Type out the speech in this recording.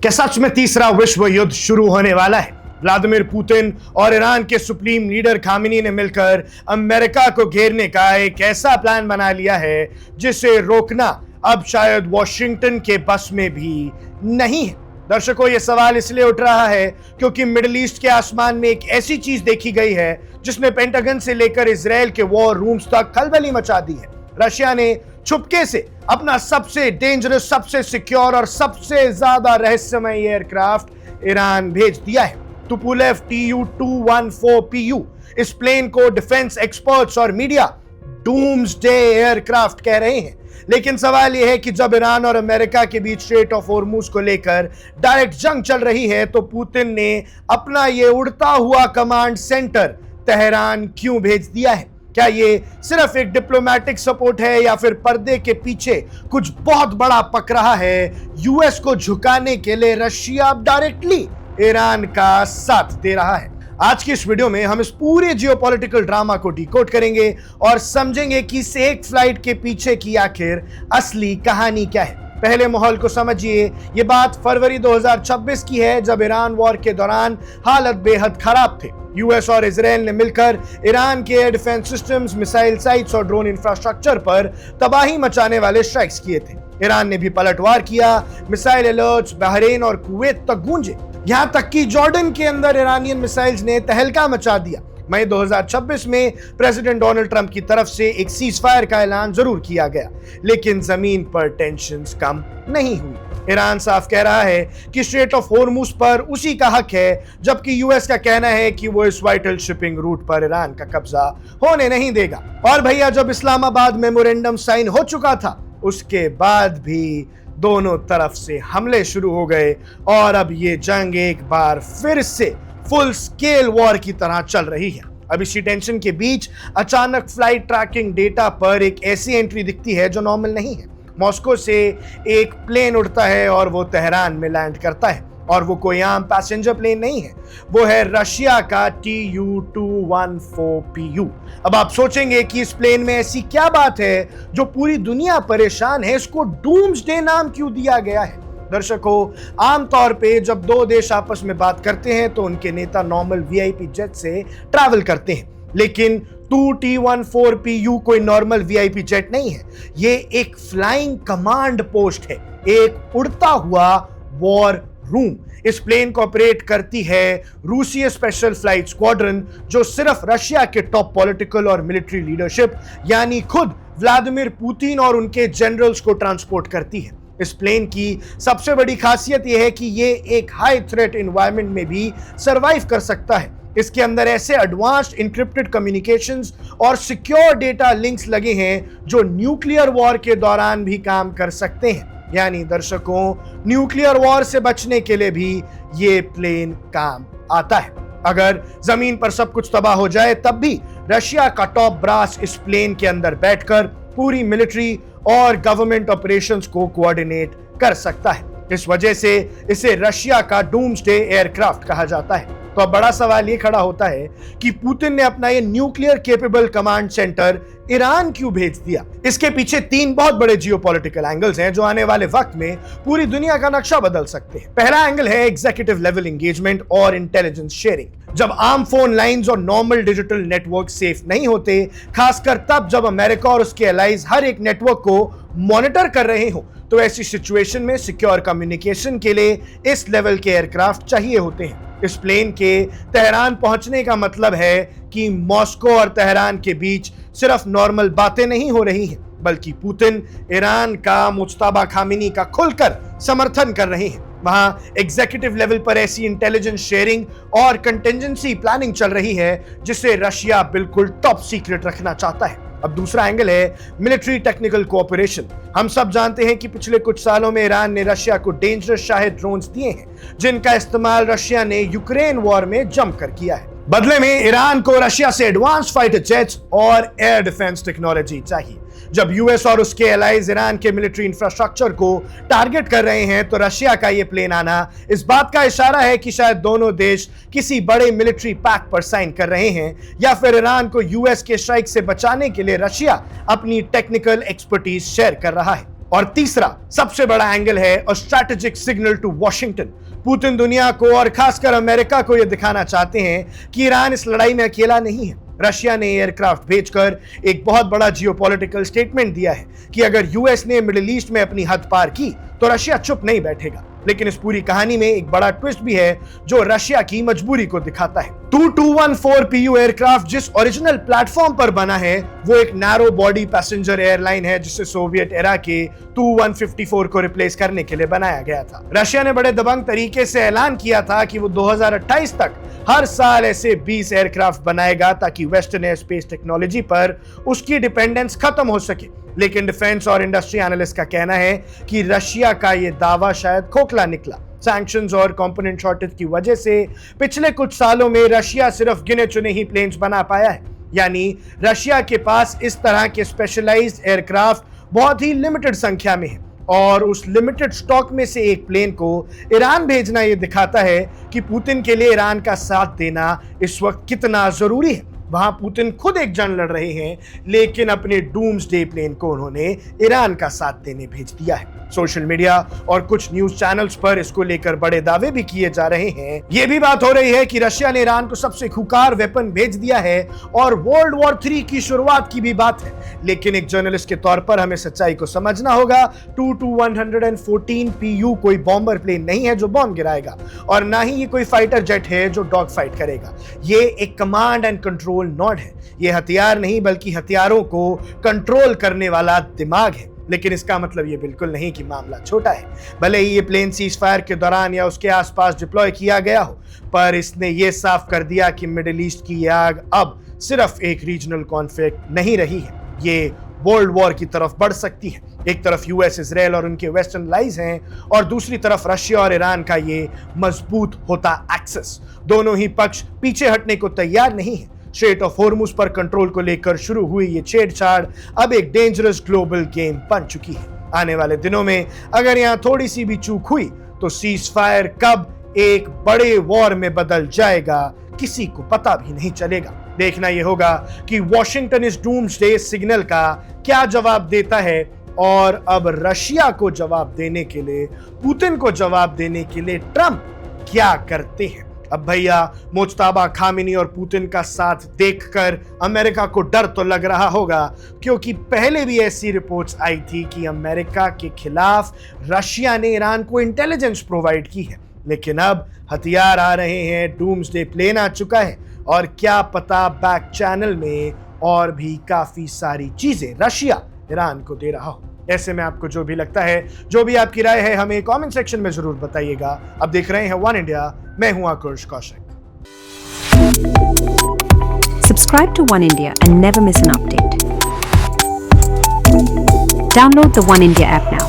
क्या सच में तीसरा विश्व युद्ध शुरू होने वाला है? व्लादिमीर पुतिन और ईरान के सुप्रीम लीडर खामेनी ने मिलकर अमेरिका को घेरने का एक ऐसा प्लान बना लिया है जिसे रोकना अब शायद वॉशिंगटन के बस में भी नहीं है। दर्शकों, यह सवाल इसलिए उठ रहा है क्योंकि मिडिल ईस्ट के आसमान में एक ऐसी चीज देखी गई है जिसने पेंटागन से लेकर इजराइल के वॉर रूम्स तक खलबली मचा दी है। रशिया ने छुपके से अपना सबसे डेंजरस, सबसे सिक्योर और सबसे ज्यादा रहस्यमय एयरक्राफ्ट ईरान भेज दिया है। Tupolev Tu-214PU। इस प्लेन को डिफेंस एक्सपर्ट्स और मीडिया डूम्सडे एयरक्राफ्ट कह रहे हैं। लेकिन सवाल यह है कि जब ईरान और अमेरिका के बीच स्ट्रेट ऑफ होर्मुज को लेकर डायरेक्ट जंग चल रही है तो पुतिन ने अपना यह उड़ता हुआ कमांड सेंटर तेहरान क्यों भेज दिया है? क्या ये सिर्फ एक डिप्लोमेटिक सपोर्ट है या फिर पर्दे के पीछे कुछ बहुत बड़ा पक रहा है? यूएस को झुकाने के लिए रशिया अब डायरेक्टली ईरान का साथ दे रहा है। आज की इस वीडियो में हम इस पूरे जियोपॉलिटिकल ड्रामा को डिकोड करेंगे और समझेंगे कि इस एक फ्लाइट के पीछे की आखिर असली कहानी क्या है। पहले माहौल को समझिए। ये बात फरवरी 2026 की है जब ईरान वॉर के दौरान हालत बेहद खराब थे। यूएस और इजराइल ने मिलकर ईरान के air defence systems, missile sites और ड्रोन इंफ्रास्ट्रक्चर पर तबाही मचाने वाले स्ट्राइक्स किए थे। ईरान ने भी पलटवार किया। मिसाइल अलर्ट्स बहरीन और कुवैत तक गूंजे। यहां तक कि जॉर्डन के अंदर ईरानियन मिसाइल्स ने तहलका मचा दिया। मई 2026 में प्रेसिडेंट डोनाल्ड ट्रंप की तरफ से एक सीज फायर का ऐलान जरूर किया गया, लेकिन जमीन पर टेंशन्स कम नहीं हुई। ईरान साफ कह रहा है कि स्ट्रेट ऑफ होर्मुज पर उसी का हक है, जबकि यूएस का कहना है कि वो इस वाइटल शिपिंग रूट पर ईरान का कब्जा होने नहीं देगा। और भैया, जब इस्लामाबाद मेमोरेंडम साइन हो चुका था उसके बाद भी दोनों तरफ से हमले शुरू हो गए और अब ये जंग एक बार फिर से फुल स्केल वॉर की तरह चल रही है। अब इसी टेंशन के बीच अचानक फ्लाइट ट्रैकिंग डेटा पर एक ऐसी एंट्री दिखती है जो नॉर्मल नहीं है। मॉस्को से एक प्लेन उड़ता है और वो तेहरान में लैंड करता है, और वो कोई आम पैसेंजर प्लेन नहीं है, वो है रशिया का Tu-214PU। अब आप सोचेंगे कि इस प्लेन में ऐसी क्या बात है जो पूरी दुनिया परेशान है, इसको डूम्सडे नाम क्यों दिया गया है? दर्शकों, आमतौर पे जब दो देश आपस में बात करते हैं तो उनके नेता नॉर्मल वीआईपी जेट से ट्रैवल करते हैं, लेकिन Tu-214PU कोई नॉर्मल वीआईपी जेट नहीं है। ये एक फ्लाइंग कमांड पोस्ट है, एक उड़ता हुआ वॉर रूम। इस प्लेन को ऑपरेट करती है रूसी स्पेशल फ्लाइट स्क्वाड्रन, जो सिर्फ रशिया के टॉप पॉलिटिकल और मिलिट्री लीडरशिप यानी खुद व्लादिमीर पुतिन और उनके जनरल्स को ट्रांसपोर्ट करती है। इस प्लेन की सबसे बड़ी खासियत यह है कि यह एक हाई थ्रेट एनवायरनमेंट में भी सरवाइव कर सकता है। इसके अंदर ऐसे एडवांस्ड इंक्रिप्टेड कम्युनिकेशंस और सिक्योर डेटा लिंक्स लगे हैं जो न्यूक्लियर वॉर के दौरान भी काम कर सकते हैं। यानी दर्शकों, न्यूक्लियर वॉर से बचने के लिए भी ये प्लेन काम आता है। अगर जमीन पर सब कुछ तबाह हो जाए तब भी रशिया का टॉप ब्रास इस प्लेन के अंदर बैठकर पूरी मिलिट्री और गवर्नमेंट ऑपरेशंस को कोऑर्डिनेट कर सकता है। इस वजह से इसे रशिया का डूम्सडे एयरक्राफ्ट कहा जाता है। तो अब बड़ा सवाल ये खड़ा होता है कि पुतिन ने अपना ये nuclear capable command centre Iran क्यों भेज दिया? इसके पीछे तीन बहुत बड़े जियोपॉलिटिकल एंगल्स हैं जो आने वाले वक्त में पूरी दुनिया का नक्शा बदल सकते हैं। पहला एंगल है एग्जीक्यूटिव लेवल एंगेजमेंट और इंटेलिजेंस शेयरिंग। जब आम फोन लाइंस और नॉर्मल डिजिटल नेटवर्क सेफ नहीं होते, खासकर तब जब अमेरिका और उसके एलाइज हर एक नेटवर्क को मॉनिटर कर रहे हो, तो ऐसी सिचुएशन में सिक्योर कम्युनिकेशन के लिए इस लेवल के एयरक्राफ्ट चाहिए होते हैं। इस प्लेन के तेहरान पहुंचने का मतलब है कि मॉस्को और तेहरान के बीच सिर्फ नॉर्मल बातें नहीं हो रही हैं, बल्कि पुतिन ईरान का मुज्तबा खामेनी का खुलकर समर्थन कर रहे हैं। वहां एग्जीक्यूटिव लेवल पर ऐसी इंटेलिजेंस शेयरिंग और कंटिजेंसी प्लानिंग चल रही है जिसे रशिया बिल्कुल टॉप सीक्रेट रखना चाहता है। अब दूसरा एंगल है मिलिट्री टेक्निकल कोऑपरेशन। हम सब जानते हैं कि पिछले कुछ सालों में ईरान ने रशिया को डेंजरस शाहिद ड्रोन्स दिए हैं, जिनका इस्तेमाल रशिया ने यूक्रेन वॉर में जमकर किया है। बदले में ईरान को रशिया से एडवांस फाइटर जेट्स और एयर डिफेंस टेक्नोलॉजी चाहिए। जब यूएस और उसके एलाइज ईरान के मिलिट्री इंफ्रास्ट्रक्चर को टारगेट कर रहे हैं तो रशिया का यह प्लेन आना इस बात का इशारा है कि शायद दोनों देश किसी बड़े मिलिट्री पैक्ट पर साइन कर रहे हैं, या फिर ईरान को यूएस के स्ट्राइक से बचाने के लिए रशिया अपनी टेक्निकल एक्सपर्टीज शेयर कर रहा है। और तीसरा सबसे बड़ा एंगल है a strategic signal to Washington. Putin दुनिया को और खासकर अमेरिका को यह दिखाना चाहते हैं कि ईरान इस लड़ाई में अकेला नहीं है। रशिया ने एयरक्राफ्ट भेजकर एक बहुत बड़ा जियोपॉलिटिकल स्टेटमेंट दिया है कि अगर यूएस ने मिडिल ईस्ट में अपनी हद पार की तो रशिया चुप नहीं बैठेगा। लेकिन इस पूरी कहानी में एक बड़ा ट्विस्ट भी है जो रशिया की मजबूरी को दिखाता है। Tu-214 PU एयरक्राफ्ट जिस ओरिजिनल प्लेटफॉर्म पर बना है वो एक नैरो बॉडी पैसेंजर एयरलाइन है जिसे सोवियत एरा के Tu-154 को रिप्लेस करने के लिए बनाया गया था। रशिया ने बड़े दबंग तरीके से ऐलान किया था कि वो 2028 तक हर साल ऐसे 20 एयरक्राफ्ट बनाएगा ताकि वेस्टर्न एयर स्पेस टेक्नोलॉजी पर उसकी डिपेंडेंस खत्म हो सके। लेकिन डिफेंस और इंडस्ट्री एनालिस्ट का कहना है कि रशिया का यह दावा शायद खोखला निकला। सैंक्शंस और कंपोनेंट शॉर्टेज की वजह से पिछले कुछ सालों में रशिया सिर्फ गिने चुने ही प्लेन्स बना पाया है। यानी रशिया के पास इस तरह के स्पेशलाइज्ड एयरक्राफ्ट बहुत ही लिमिटेड संख्या में है और उस लिमिटेड स्टॉक में से एक प्लेन को ईरान भेजना यह दिखाता है कि पुतिन के लिए ईरान का साथ देना इस वक्त कितना जरूरी है। वहां पुतिन खुद एक जंग लड़ रहे हैं लेकिन अपने डूम्सडे प्लेन को उन्होंने ईरान का साथ देने भेज दिया है। सोशल मीडिया और कुछ न्यूज चैनल्स पर इसको लेकर बड़े दावे भी किए जा रहे हैं। यह भी बात हो रही है कि रशिया ने ईरान को सबसे खूंखार वेपन भेज दिया है और वर्ल्ड वॉर 3 की शुरुआत की भी बात है। लेकिन एक जर्नलिस्ट के तौर पर हमें सच्चाई को समझना होगा। Tu-114 PU कोई बॉम्बर प्लेन नहीं है जो बॉम्ब गिराएगा और ना ही ये कोई फाइटर जेट है जो डॉग फाइट करेगा। ये एक कमांड एंड कंट्रोल नॉड है। ये हथियार नहीं बल्कि हथियारों को कंट्रोल करने वाला दिमाग है। लेकिन इसका मतलब ये बिल्कुल नहीं कि मामला छोटा है। भले ही ये प्लेन सीज फायर के दौरान या उसके आसपास डिप्लॉय किया गया हो, पर इसने ये साफ कर दिया कि मिडिल ईस्ट की आग अब सिर्फ एक रीजनल कॉन्फ्लिक्ट नहीं रही है, ये वर्ल्ड वॉर की तरफ बढ़ सकती है। एक तरफ यूएस, इजराइल और उनके वेस्टर्न लाइज हैं और दूसरी तरफ रशिया और ईरान का ये मजबूत होता एक्सेस। दोनों ही पक्ष पीछे हटने को तैयार नहीं है। स्ट्रेट ऑफ हॉर्मुज पर कंट्रोल को लेकर शुरू हुई ये छेड़छाड़ अब एक डेंजरस ग्लोबल गेम बन चुकी है। आने वाले दिनों में अगर यहाँ थोड़ी सी भी चूक हुई तो सीज फायर कब एक बड़े वॉर में बदल जाएगा किसी को पता भी नहीं चलेगा। देखना यह होगा कि वॉशिंगटन इस डूम्सडे सिग्नल का क्या जवाब देता है और अब रशिया को जवाब देने के लिए, पुतिन को जवाब देने के लिए ट्रंप क्या करते हैं। अब भैया मुज्तबा खामिनी और पुतिन का साथ देखकर अमेरिका को डर तो लग रहा होगा, क्योंकि पहले भी ऐसी रिपोर्ट्स आई थी कि अमेरिका के खिलाफ रशिया ने ईरान को इंटेलिजेंस प्रोवाइड की है। लेकिन अब हथियार आ रहे हैं, डूम्सडे प्लेन आ चुका है और क्या पता बैक चैनल में और भी काफी सारी चीजें रशिया ईरान को दे रहा हो। ऐसे में आपको जो भी लगता है, जो भी आपकी राय है, हमें कमेंट सेक्शन में जरूर बताइएगा। अब देख रहे हैं वन इंडिया, मैं हूं आकुर्ष Kaushik. Subscribe to One India and never miss an update. Download the One India app now.